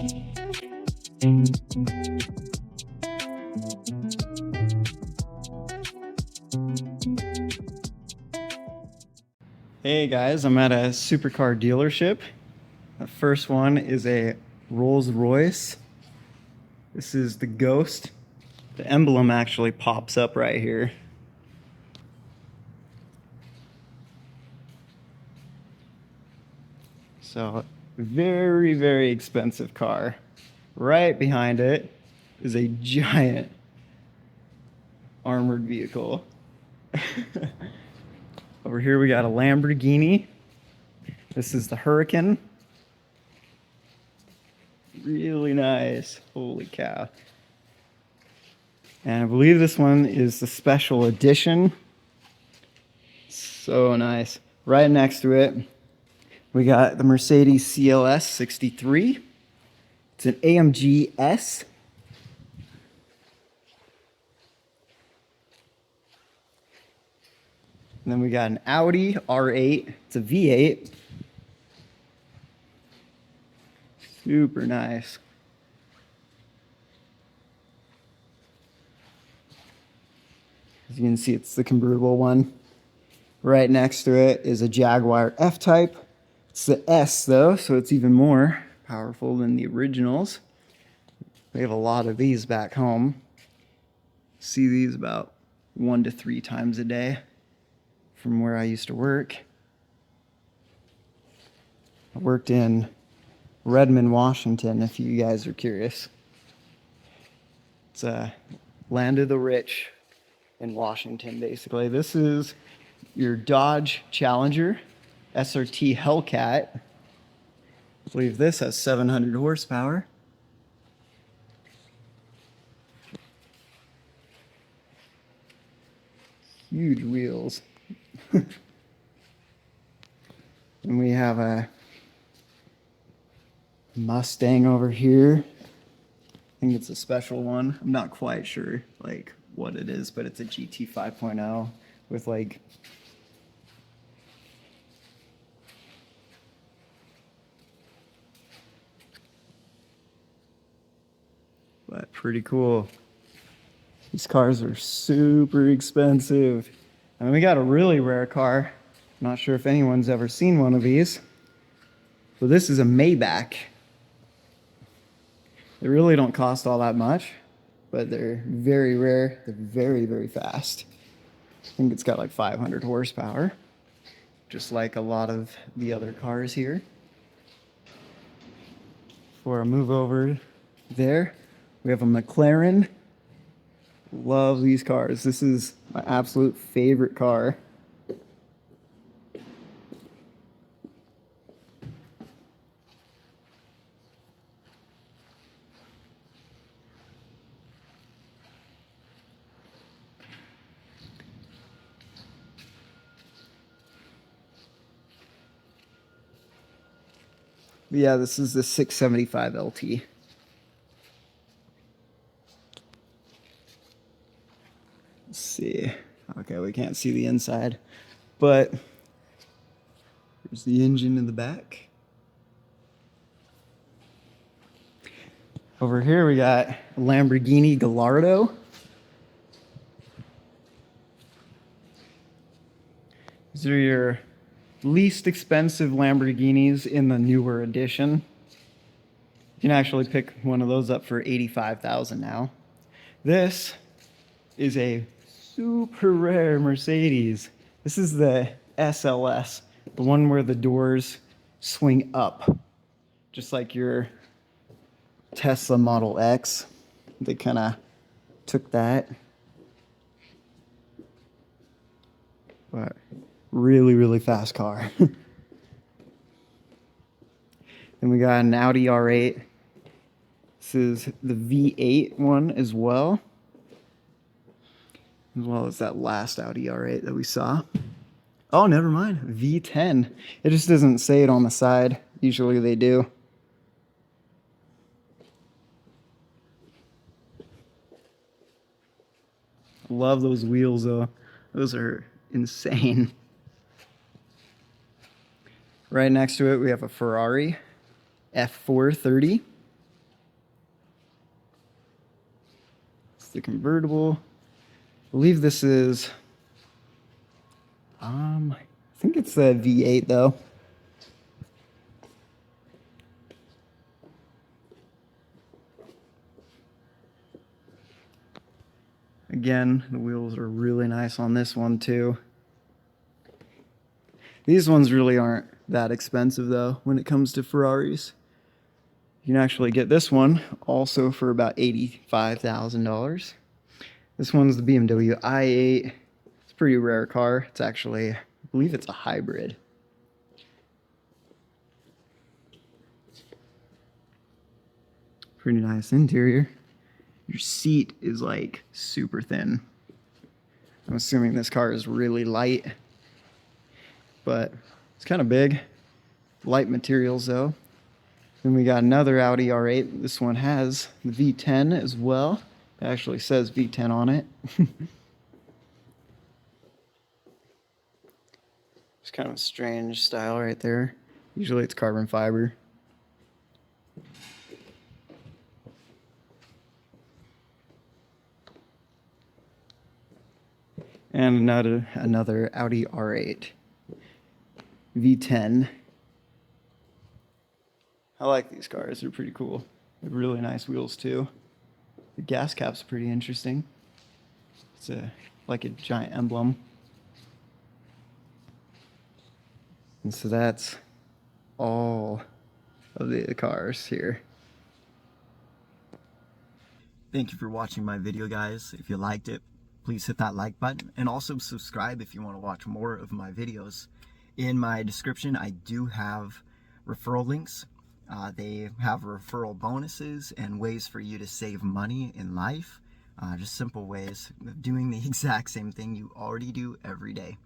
Hey guys, I'm at a supercar dealership. The first one is a Rolls-Royce. This is the Ghost. The emblem actually pops up right here. So, very, very expensive car. Right behind it is a giant armored vehicle. Over here we got a Lamborghini. This is the Hurricane. Really nice. Holy cow. And I believe this one is the special edition. So nice. Right next to it, we got the Mercedes CLS 63. It's an AMG S. And then we got an Audi R8. It's a V8. Super nice. As you can see, it's the convertible one. Right next to it is a Jaguar F-Type. It's the S though, so it's even more powerful than the originals. We have a lot of these back home. See these about 1 to 3 times a day from where I used to work. I worked in Redmond, Washington, if you guys are curious. It's a land of the rich in Washington, basically. This is your Dodge Challenger SRT Hellcat. I believe this has 700 horsepower. Huge wheels. And we have a Mustang over here. I think it's a special one. I'm not quite sure like what it is, but it's a GT 5.0 with like but pretty cool. These cars are super expensive. And we got a really rare car. I'm not sure if anyone's ever seen one of these. So this is a Maybach. They really don't cost all that much, but they're very rare. They're very, very fast. I think it's got like 500 horsepower, just like a lot of the other cars here. Before I move over there, we have a McClaren. Love these cars. This is my absolute favorite car. Yeah, this is the 675 LT. Let's see. Okay, we can't see the inside, but there's the engine in the back. Over here we got a Lamborghini Gallardo. These are your least expensive Lamborghinis in the newer edition. You can actually pick one of those up for $85,000 now. This is a super rare Mercedes. This is the SLS, the one where the doors swing up, just like your Tesla Model X. They kind of took that. But really, really fast car. Then we got an Audi R8. This is the V8 one as well as that last Audi R8 that we saw. Oh, never mind, V10. It just doesn't say it on the side. Usually they do. Love those wheels though. Those are insane. Right next to it, we have a Ferarri F430. the convertible. I believe this is, I think it's the V8 though. Again, the wheels are really nice on this one too. These ones really aren't that expensive though when it comes to Ferraris. You can actually get this one also for about $85,000. This one's the BMW i8. It's a pretty rare car. It's actually, I believe it's a hybrid. Pretty nice interior. Your seat is like super thin. I'm assuming this car is really light, but it's kind of big. Light materials though. Then we got another Audi R8. This one has the V10 as well. It actually says V10 on it. It's kind of a strange style right there. Usually it's carbon fiber. And another Audi R8 V10. I like these cars. They're pretty cool. They have really nice wheels too. The gas cap's pretty interesting. It's like a giant emblem. And so that's all of the cars here. Thank you for watching my video, guys. If you liked it, please hit that like button and also subscribe if you want to watch more of my videos. In my description, I do have referral links. They have referral bonuses and ways for you to save money in life. Just simple ways of doing the exact same thing you already do every day.